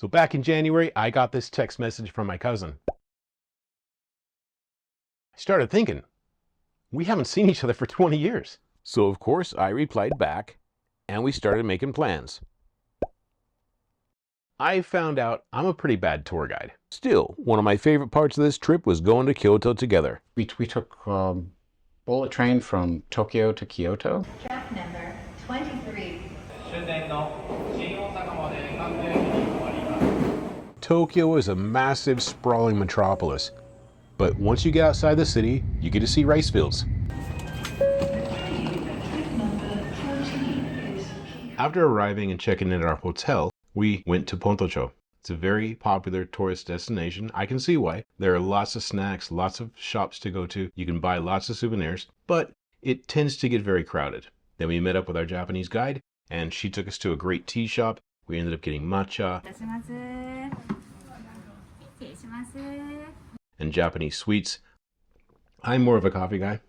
So back in January, I got this text message from my cousin. I started thinking, we haven't seen each other for 20 years. So of course I replied back and we started making plans. I found out I'm a pretty bad tour guide. Still, one of my favorite parts of this trip was going to Kyoto together. We took bullet train from Tokyo to Kyoto. Track number 23. Tokyo is a massive, sprawling metropolis. But once you get outside the city, you get to see rice fields. After arriving and checking in at our hotel, we went to Pontocho. It's a very popular tourist destination. I can see why. There are lots of snacks, lots of shops to go to. You can buy lots of souvenirs, but it tends to get very crowded. Then we met up with our Japanese guide, and she took us to a great tea shop. We ended up getting matcha and Japanese sweets. I'm more of a coffee guy.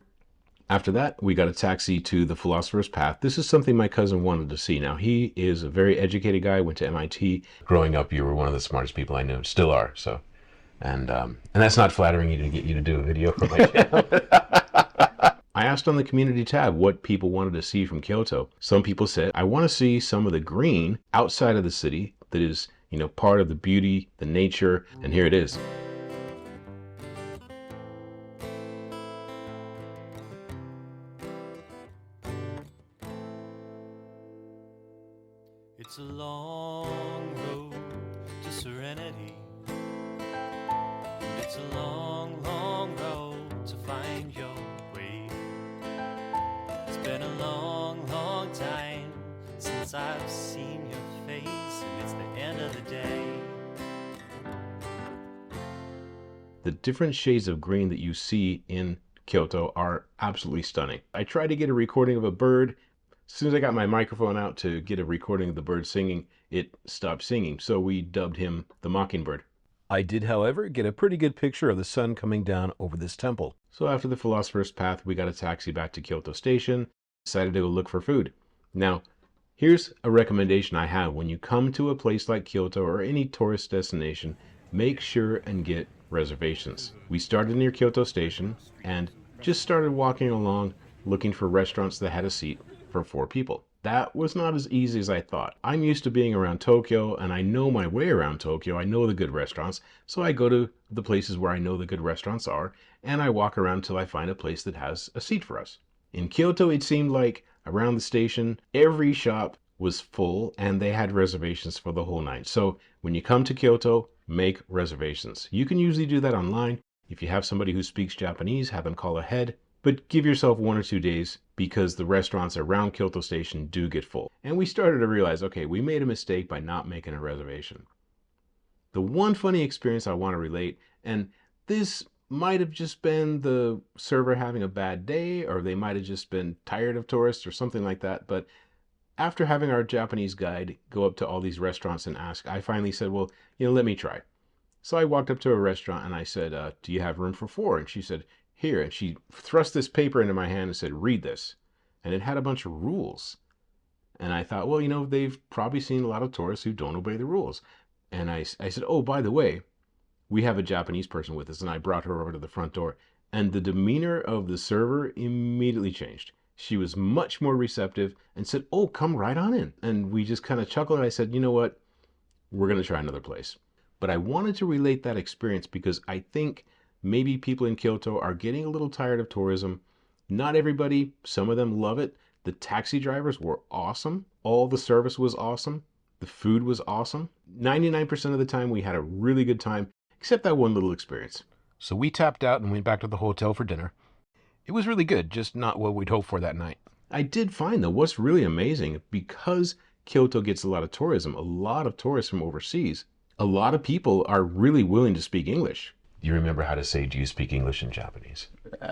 After that, we got a taxi to the Philosopher's Path. This is something my cousin wanted to see. Now, he is a very educated guy, went to MIT. Growing up, you were one of the smartest people I knew, still are. So, and that's not flattering you to get you to do a video for my channel. I asked on the community tab what people wanted to see from Kyoto. Some people said, I want to see some of the green outside of the city that is, part of the beauty, the nature, and here it is. It's a long road to serenity. It's a long, long road to find your way. It's been a long, long time since I've seen your face, and it's the end of the day. The different shades of green that you see in Kyoto are absolutely stunning. I tried to get a recording of a bird. As soon as I got my microphone out to get a recording of the bird singing, it stopped singing, so we dubbed him the mockingbird. I did, however, get a pretty good picture of the sun coming down over this temple. So after the Philosopher's Path, we got a taxi back to Kyoto Station, decided to go look for food. Now, here's a recommendation I have. When you come to a place like Kyoto or any tourist destination, make sure and get reservations. We started near Kyoto Station and just started walking along looking for restaurants that had a seat for 4 people. That was not as easy as I thought. I'm used to being around Tokyo and I know my way around Tokyo. I know the good restaurants. So I go to the places where I know the good restaurants are and I walk around until I find a place that has a seat for us. In Kyoto, it seemed like around the station, every shop was full and they had reservations for the whole night. So when you come to Kyoto, make reservations. You can usually do that online. If you have somebody who speaks Japanese, have them call ahead. But give yourself 1 or 2 days because the restaurants around Kyoto Station do get full. And we started to realize, okay, we made a mistake by not making a reservation. The one funny experience I want to relate, and this might have just been the server having a bad day, or they might have just been tired of tourists or something like that. But after having our Japanese guide go up to all these restaurants and ask, I finally said, well, let me try. So I walked up to a restaurant and I said, do you have room for 4? And she said, here. And she thrust this paper into my hand and said, read this. And it had a bunch of rules. And I thought, well, they've probably seen a lot of tourists who don't obey the rules. And I said, oh, by the way, we have a Japanese person with us. And I brought her over to the front door. And the demeanor of the server immediately changed. She was much more receptive and said, oh, come right on in. And we just kind of chuckled. And I said, you know what? We're going to try another place. But I wanted to relate that experience because I think maybe people in Kyoto are getting a little tired of tourism. Not everybody, some of them love it. The taxi drivers were awesome. All the service was awesome. The food was awesome. 99% of the time we had a really good time, except that one little experience. So we tapped out and went back to the hotel for dinner. It was really good, just not what we'd hoped for that night. I did find though, what's really amazing, because Kyoto gets a lot of tourism, a lot of tourists from overseas, a lot of people are really willing to speak English. You remember how to say, do you speak English in Japanese?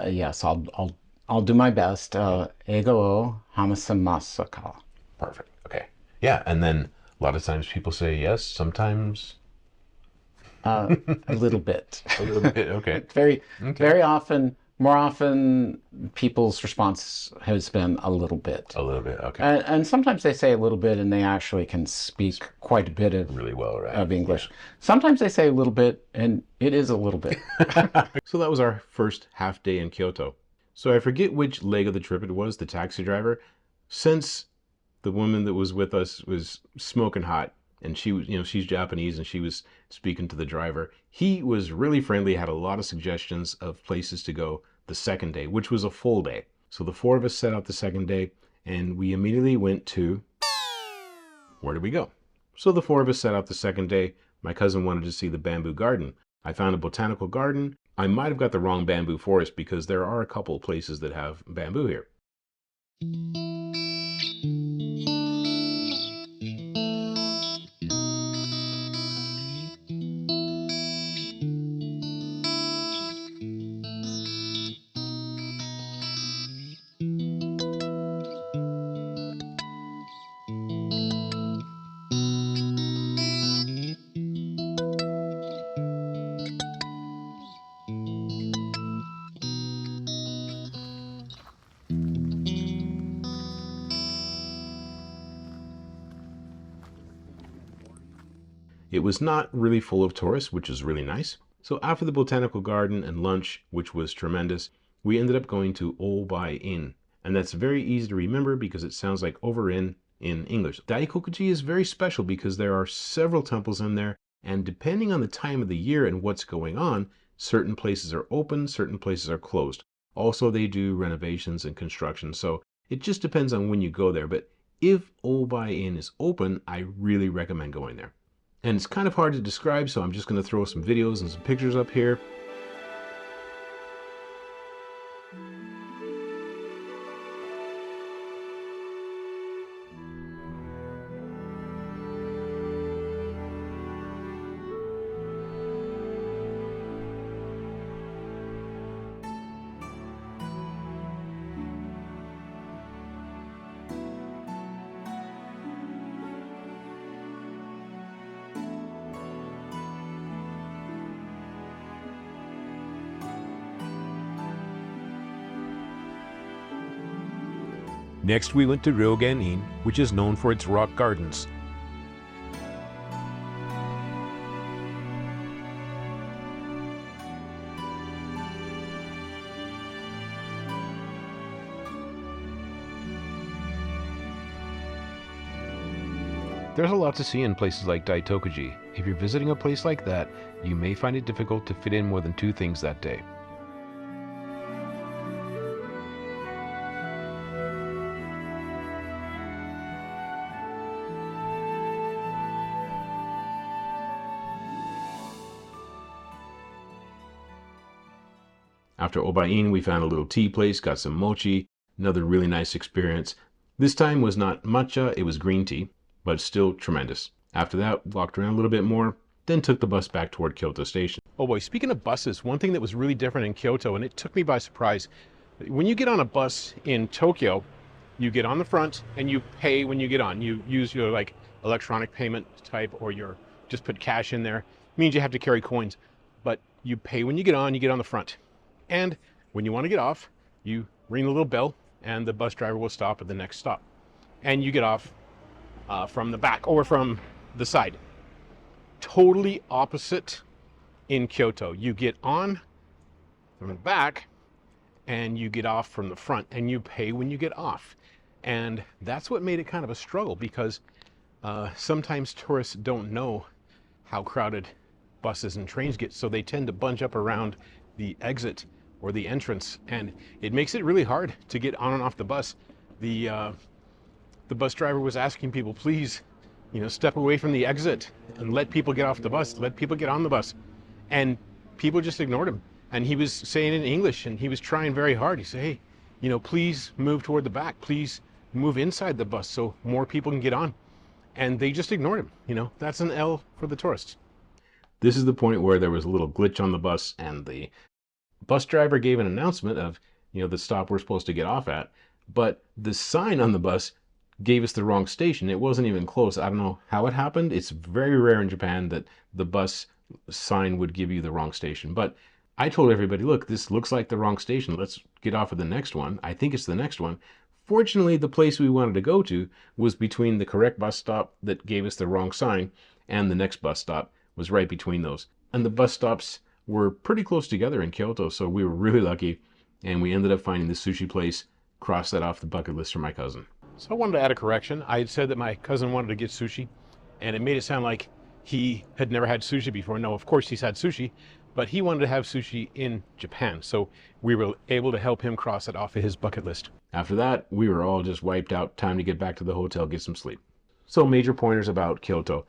Yes, I'll do my best. Eigo wo hamasu ka. Perfect. Okay. Yeah, and then a lot of times people say yes, sometimes a little bit. A little bit. Okay. Very often More often, people's response has been a little bit. A little bit, okay. And sometimes they say a little bit and they actually can speak quite a bit of, Really well, right? of English. Yeah. Sometimes they say a little bit and it is a little bit. So that was our first half day in Kyoto. So I forget which leg of the trip it was, the taxi driver. Since the woman that was with us was smoking hot, and she was, she's Japanese, and she was speaking to the driver. He was really friendly, had a lot of suggestions of places to go the second day, which was a full day. So the four of us set out the second day, and we immediately went to, where did we go? So the four of us set out the second day. My cousin wanted to see the bamboo garden. I found a botanical garden. I might have got the wrong bamboo forest because there are a couple of places that have bamboo here. It was not really full of tourists, which is really nice. So after the botanical garden and lunch, which was tremendous, we ended up going to Obai-in. And that's very easy to remember because it sounds like over in English. Daitoku-ji is very special because there are several temples in there, and depending on the time of the year and what's going on, certain places are open, certain places are closed. Also, they do renovations and construction, so it just depends on when you go there. But if Obai-in is open, I really recommend going there. And it's kind of hard to describe, so I'm just going to throw some videos and some pictures up here. Next, we went to Ryogen-in, which is known for its rock gardens. There's a lot to see in places like Daitoku-ji. If you're visiting a place like that, you may find it difficult to fit in more than 2 things that day. After Obai-in, we found a little tea place, got some mochi, another really nice experience. This time was not matcha, it was green tea, but still tremendous. After that, walked around a little bit more, then took the bus back toward Kyoto Station. Oh boy, speaking of buses, one thing that was really different in Kyoto, and it took me by surprise, when you get on a bus in Tokyo, you get on the front and you pay when you get on. You use your like electronic payment type, or your just put cash in there. It means you have to carry coins, but you pay when you get on the front. And when you want to get off, you ring the little bell and the bus driver will stop at the next stop. And you get off from the back or from the side. Totally opposite in Kyoto. You get on from the back and you get off from the front, and you pay when you get off. And that's what made it kind of a struggle, because sometimes tourists don't know how crowded buses and trains get, so they tend to bunch up around the exit or the entrance, and it makes it really hard to get on and off the bus. The bus driver was asking people, please, step away from the exit and let people get off the bus, let people get on the bus. And people just ignored him. And he was saying in English, and he was trying very hard. He said, hey, please move toward the back, please move inside the bus so more people can get on. And they just ignored him. That's an L for the tourists. This is the point where there was a little glitch on the bus, and the bus driver gave an announcement of, the stop we're supposed to get off at, but the sign on the bus gave us the wrong station. It wasn't even close. I don't know how it happened. It's very rare in Japan that the bus sign would give you the wrong station, but I told everybody, look, this looks like the wrong station. Let's get off at the next one. I think it's the next one. Fortunately, the place we wanted to go to was between the correct bus stop that gave us the wrong sign and the next bus stop was right between those. And the bus stops were pretty close together in Kyoto, so we were really lucky. And we ended up finding the sushi place, crossed that off the bucket list for my cousin. So I wanted to add a correction. I had said that my cousin wanted to get sushi, and it made it sound like he had never had sushi before. No, of course he's had sushi, but he wanted to have sushi in Japan. So we were able to help him cross it off of his bucket list. After that, we were all just wiped out. Time to get back to the hotel, get some sleep. So major pointers about Kyoto.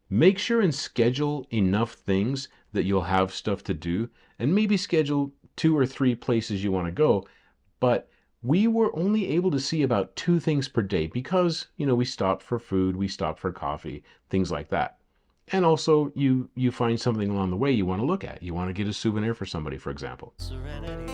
Make sure and schedule enough things that you'll have stuff to do, and maybe schedule 2 or 3 places you want to go. But we were only able to see about 2 things per day because, we stopped for food, we stopped for coffee, things like that. And also you find something along the way you want to look at. You want to get a souvenir for somebody, for example. Serenity.